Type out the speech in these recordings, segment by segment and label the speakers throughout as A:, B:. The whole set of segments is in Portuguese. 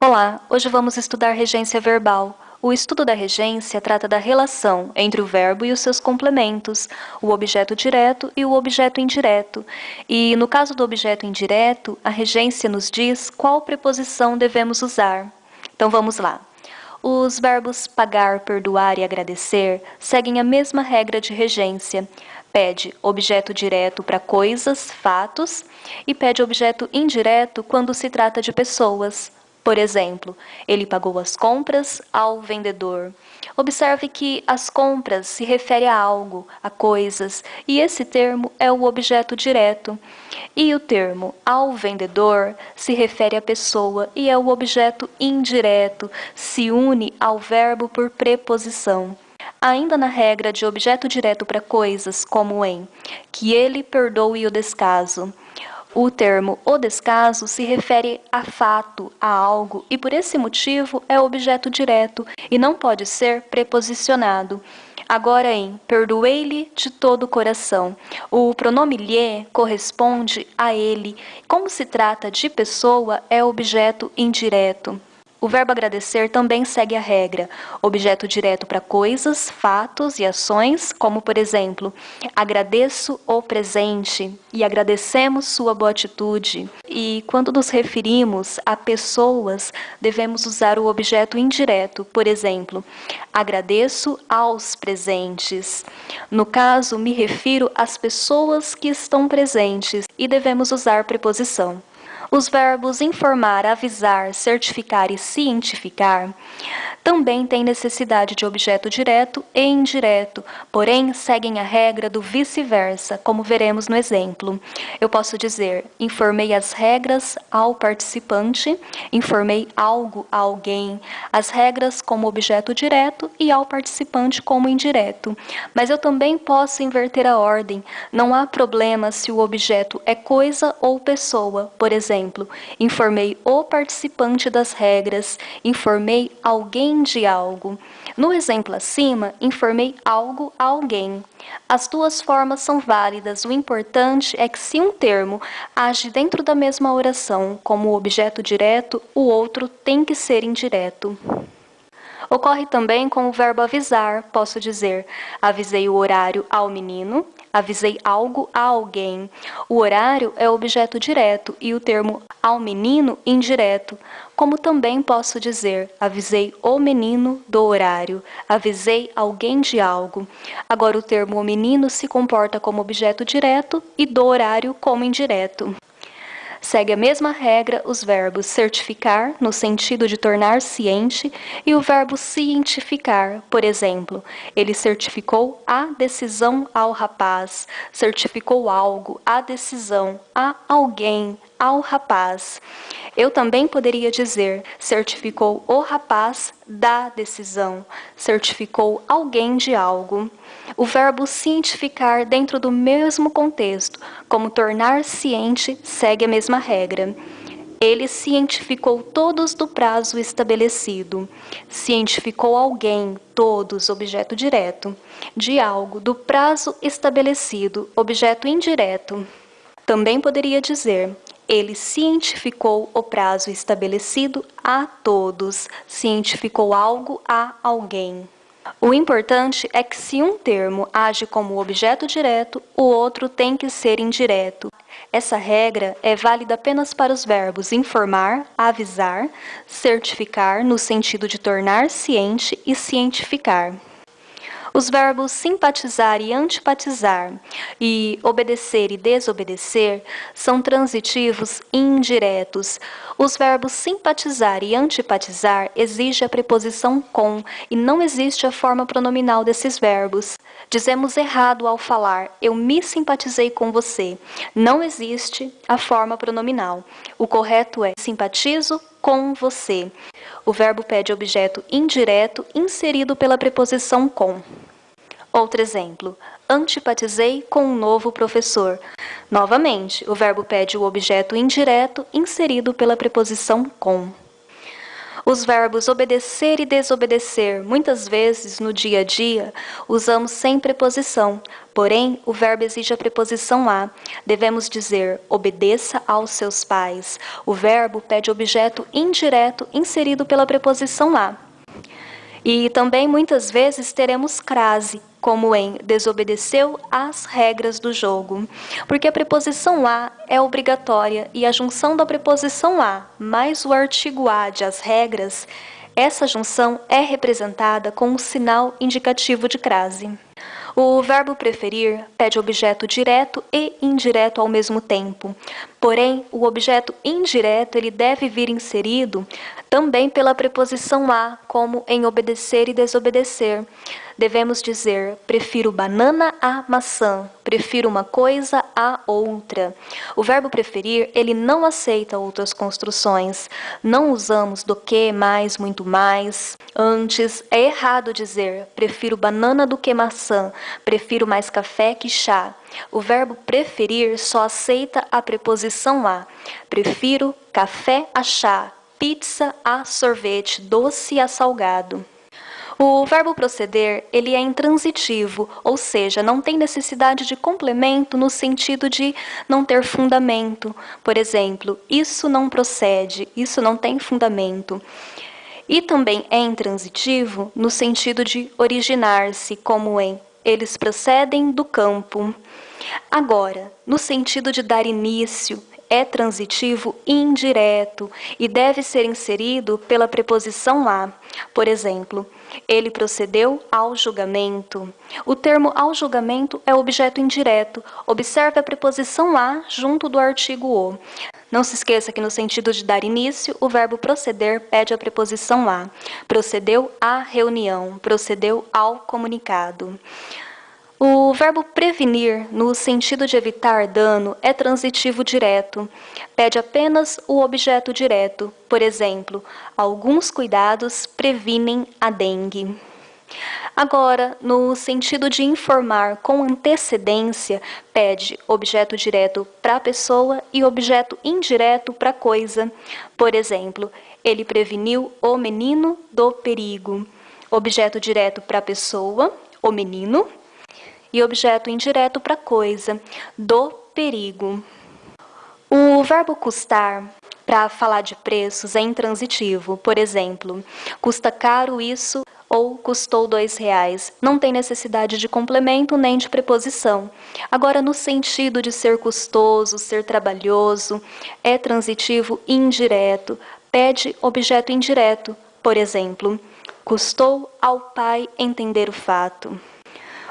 A: Olá, hoje vamos estudar regência verbal. O estudo da regência trata da relação entre o verbo e os seus complementos, o objeto direto e o objeto indireto. E no caso do objeto indireto, a regência nos diz qual preposição devemos usar. Então vamos lá. Os verbos pagar, perdoar e agradecer seguem a mesma regra de regência. Pede objeto direto para coisas, fatos, e pede objeto indireto quando se trata de pessoas. Por exemplo, ele pagou as compras ao vendedor. Observe que as compras se refere a algo, a coisas, e esse termo é o objeto direto. E o termo ao vendedor se refere à pessoa e é o objeto indireto, se une ao verbo por preposição. Ainda na regra de objeto direto para coisas, como em que ele perdoe o descaso. O termo o descaso se refere a fato, a algo, e por esse motivo é objeto direto e não pode ser preposicionado. Agora em perdoei-lhe de todo o coração, o pronome lhe corresponde a ele. Como se trata de pessoa, é objeto indireto. O verbo agradecer também segue a regra, objeto direto para coisas, fatos e ações, como por exemplo, agradeço o presente e agradecemos sua boa atitude. E quando nos referimos a pessoas, devemos usar o objeto indireto, por exemplo, agradeço aos presentes. No caso, me refiro às pessoas que estão presentes e devemos usar preposição. Os verbos informar, avisar, certificar e cientificar também têm necessidade de objeto direto e indireto, porém seguem a regra do vice-versa, como veremos no exemplo. Eu posso dizer, informei as regras ao participante, informei algo a alguém, as regras como objeto direto e ao participante como indireto. Mas eu também posso inverter a ordem, não há problema se o objeto é coisa ou pessoa, por exemplo, informei o participante das regras, informei alguém de algo. No exemplo acima, informei algo a alguém. As duas formas são válidas, o importante é que se um termo age dentro da mesma oração como objeto direto, o outro tem que ser indireto. Ocorre também com o verbo avisar, posso dizer, avisei o horário ao menino, avisei algo a alguém. O horário é objeto direto e o termo ao menino indireto. Como também posso dizer, avisei o menino do horário, avisei alguém de algo. Agora o termo o menino se comporta como objeto direto e do horário como indireto. Segue a mesma regra os verbos certificar, no sentido de tornar ciente, e o verbo cientificar, por exemplo, ele certificou a decisão ao rapaz, certificou algo, a decisão, a alguém, ao rapaz. Eu também poderia dizer, certificou o rapaz da decisão, certificou alguém de algo. O verbo cientificar dentro do mesmo contexto, como tornar ciente, segue a mesma regra. Ele cientificou todos do prazo estabelecido. Cientificou alguém, todos, objeto direto. De algo, do prazo estabelecido, objeto indireto. Também poderia dizer, ele cientificou o prazo estabelecido a todos, cientificou algo a alguém. O importante é que se um termo age como objeto direto, o outro tem que ser indireto. Essa regra é válida apenas para os verbos informar, avisar, certificar, no sentido de tornar ciente, e cientificar. Os verbos simpatizar e antipatizar e obedecer e desobedecer são transitivos indiretos. Os verbos simpatizar e antipatizar exigem a preposição com e não existe a forma pronominal desses verbos. Dizemos errado ao falar, eu me simpatizei com você. Não existe a forma pronominal. O correto é simpatizo com você. O verbo pede objeto indireto inserido pela preposição com. Outro exemplo, antipatizei com um novo professor. Novamente, o verbo pede o objeto indireto inserido pela preposição com. Os verbos obedecer e desobedecer, muitas vezes no dia a dia, usamos sem preposição. Porém, o verbo exige a preposição a. Devemos dizer, obedeça aos seus pais. O verbo pede objeto indireto inserido pela preposição a. E também muitas vezes teremos crase, como em desobedeceu às regras do jogo, porque a preposição a é obrigatória e a junção da preposição a mais o artigo a de as regras, essa junção é representada com um sinal indicativo de crase. O verbo preferir pede objeto direto e indireto ao mesmo tempo. Porém, o objeto indireto ele deve vir inserido também pela preposição a, como em obedecer e desobedecer. Devemos dizer, prefiro banana a maçã, prefiro uma coisa a outra. O verbo preferir, ele não aceita outras construções. Não usamos do que, mais, muito mais. Antes, é errado dizer, prefiro banana do que maçã, prefiro mais café que chá. O verbo preferir só aceita a preposição a. Prefiro café a chá, pizza a sorvete, doce a salgado. O verbo proceder, ele é intransitivo, ou seja, não tem necessidade de complemento no sentido de não ter fundamento. Por exemplo, isso não procede, isso não tem fundamento. E também é intransitivo no sentido de originar-se, como em eles procedem do campo. Agora, no sentido de dar início, é transitivo indireto e deve ser inserido pela preposição a. Por exemplo, ele procedeu ao julgamento. O termo ao julgamento é objeto indireto. Observe a preposição a junto do artigo o. Não se esqueça que no sentido de dar início, o verbo proceder pede a preposição a. Procedeu à reunião, procedeu ao comunicado. O verbo prevenir, no sentido de evitar dano, é transitivo direto. Pede apenas o objeto direto. Por exemplo, alguns cuidados previnem a dengue. Agora, no sentido de informar com antecedência, pede objeto direto para a pessoa e objeto indireto para a coisa. Por exemplo, ele preveniu o menino do perigo. Objeto direto para a pessoa, o menino, e objeto indireto para a coisa, do perigo. O verbo custar, para falar de preços, é intransitivo. Por exemplo, custa caro isso ou custou R$2. Não tem necessidade de complemento nem de preposição. Agora, no sentido de ser custoso, ser trabalhoso, é transitivo indireto. Pede objeto indireto. Por exemplo, custou ao pai entender o fato.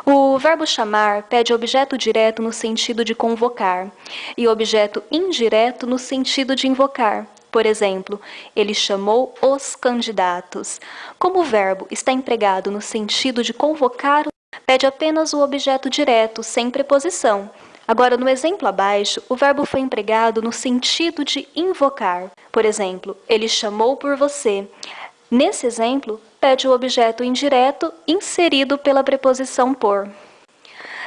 A: O verbo chamar pede objeto direto no sentido de convocar e objeto indireto no sentido de invocar. Por exemplo, ele chamou os candidatos. Como o verbo está empregado no sentido de convocar, pede apenas o objeto direto, sem preposição. Agora, no exemplo abaixo, o verbo foi empregado no sentido de invocar. Por exemplo, ele chamou por você. Nesse exemplo, pede o objeto indireto inserido pela preposição por.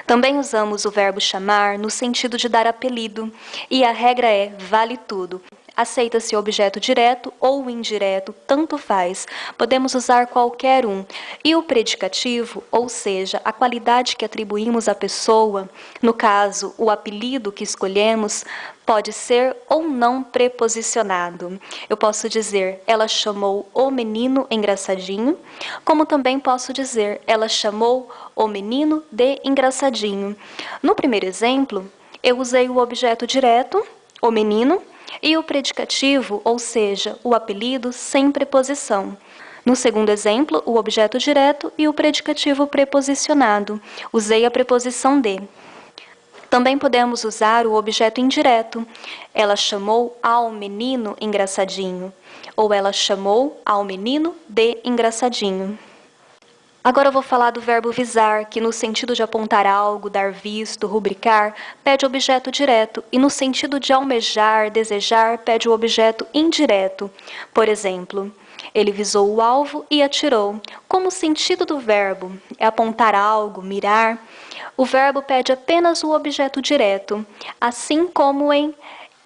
A: Também usamos o verbo chamar no sentido de dar apelido, e a regra é vale tudo. Aceita-se o objeto direto ou indireto, tanto faz. Podemos usar qualquer um. E o predicativo, ou seja, a qualidade que atribuímos à pessoa, no caso, o apelido que escolhemos, pode ser ou não preposicionado. Eu posso dizer, ela chamou o menino engraçadinho, como também posso dizer, ela chamou o menino de engraçadinho. No primeiro exemplo, eu usei o objeto direto, o menino, e o predicativo, ou seja, o apelido sem preposição. No segundo exemplo, o objeto direto e o predicativo preposicionado. Usei a preposição de. Também podemos usar o objeto indireto. Ela chamou ao menino engraçadinho. Ou ela chamou ao menino de engraçadinho. Agora eu vou falar do verbo visar, que no sentido de apontar algo, dar visto, rubricar, pede objeto direto, e no sentido de almejar, desejar, pede o objeto indireto. Por exemplo, ele visou o alvo e atirou. Como o sentido do verbo é apontar algo, mirar, o verbo pede apenas o objeto direto, assim como em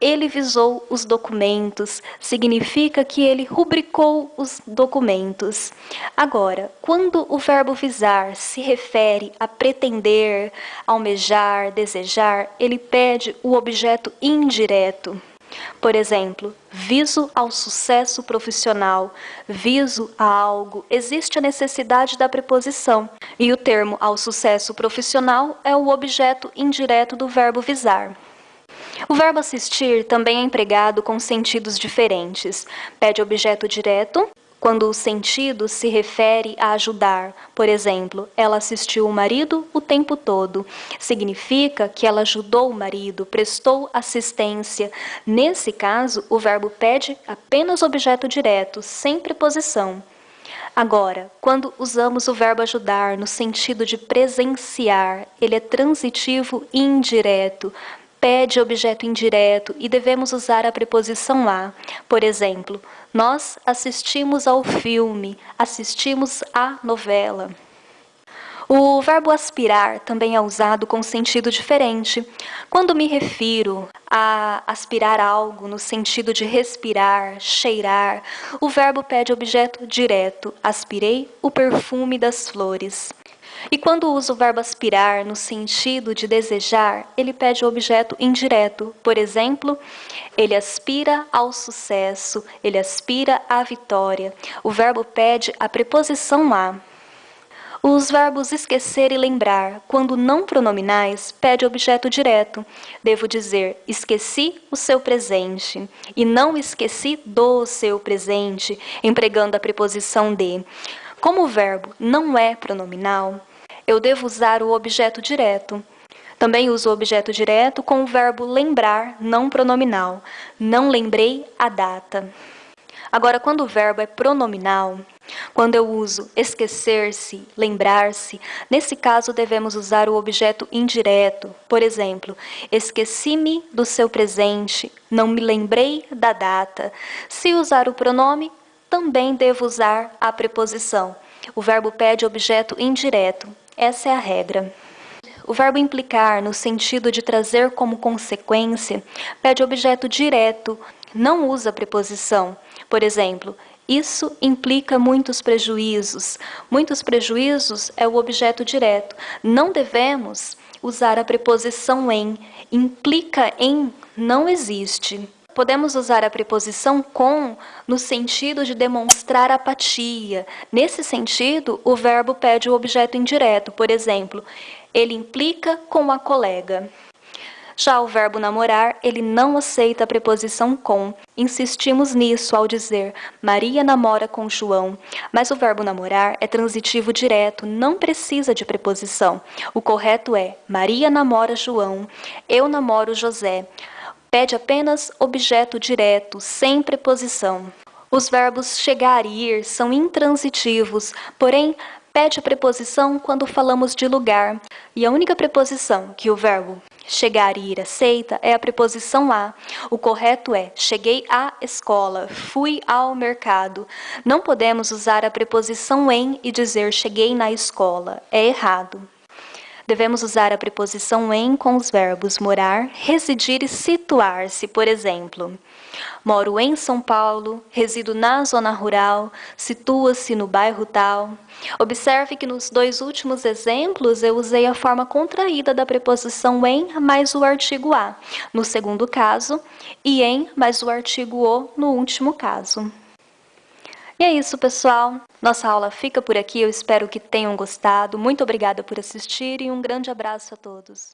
A: Ele visou os documentos, significa que ele rubricou os documentos. Agora, quando o verbo visar se refere a pretender, almejar, desejar, ele pede o objeto indireto. Por exemplo, viso ao sucesso profissional, viso a algo, existe a necessidade da preposição, e o termo ao sucesso profissional é o objeto indireto do verbo visar. O verbo assistir também é empregado com sentidos diferentes. Pede objeto direto, quando o sentido se refere a ajudar. Por exemplo, ela assistiu o marido o tempo todo. Significa que ela ajudou o marido, prestou assistência. Nesse caso, o verbo pede apenas objeto direto, sem preposição. Agora, quando usamos o verbo ajudar no sentido de presenciar, ele é transitivo e indireto. Pede objeto indireto e devemos usar a preposição a. Por exemplo, nós assistimos ao filme, assistimos à novela. O verbo aspirar também é usado com sentido diferente. Quando me refiro a aspirar algo no sentido de respirar, cheirar, o verbo pede objeto direto. Aspirei o perfume das flores. E quando uso o verbo aspirar no sentido de desejar, ele pede o objeto indireto. Por exemplo, ele aspira ao sucesso, ele aspira à vitória. O verbo pede a preposição a. Os verbos esquecer e lembrar, quando não pronominais, pede objeto direto. Devo dizer, esqueci o seu presente, e não esqueci do seu presente, empregando a preposição de. Como o verbo não é pronominal, eu devo usar o objeto direto. Também uso o objeto direto com o verbo lembrar, não pronominal. Não lembrei a data. Agora, quando o verbo é pronominal, quando eu uso esquecer-se, lembrar-se, nesse caso devemos usar o objeto indireto. Por exemplo, esqueci-me do seu presente, não me lembrei da data. Se usar o pronome, também devo usar a preposição. O verbo pede objeto indireto. Essa é a regra. O verbo implicar, no sentido de trazer como consequência, pede objeto direto, não usa preposição. Por exemplo, isso implica muitos prejuízos. Muitos prejuízos é o objeto direto. Não devemos usar a preposição em. Implica em não existe. Podemos usar a preposição com no sentido de demonstrar apatia. Nesse sentido, o verbo pede o objeto indireto. Por exemplo, ele implica com a colega. Já o verbo namorar, ele não aceita a preposição com. Insistimos nisso ao dizer Maria namora com João. Mas o verbo namorar é transitivo direto, não precisa de preposição. O correto é Maria namora João, eu namoro José. Pede apenas objeto direto, sem preposição. Os verbos chegar e ir são intransitivos, porém, pede a preposição quando falamos de lugar. E a única preposição que o verbo chegar e ir aceita é a preposição a. O correto é cheguei à escola, fui ao mercado. Não podemos usar a preposição em e dizer cheguei na escola. É errado. Devemos usar a preposição em com os verbos morar, residir e situar-se. Por exemplo, moro em São Paulo, resido na zona rural, situa-se no bairro tal. Observe que nos dois últimos exemplos eu usei a forma contraída da preposição em mais o artigo a. No segundo caso, e em mais o artigo o no último caso. E é isso, pessoal. Nossa aula fica por aqui. Eu espero que tenham gostado. Muito obrigada por assistir e um grande abraço a todos.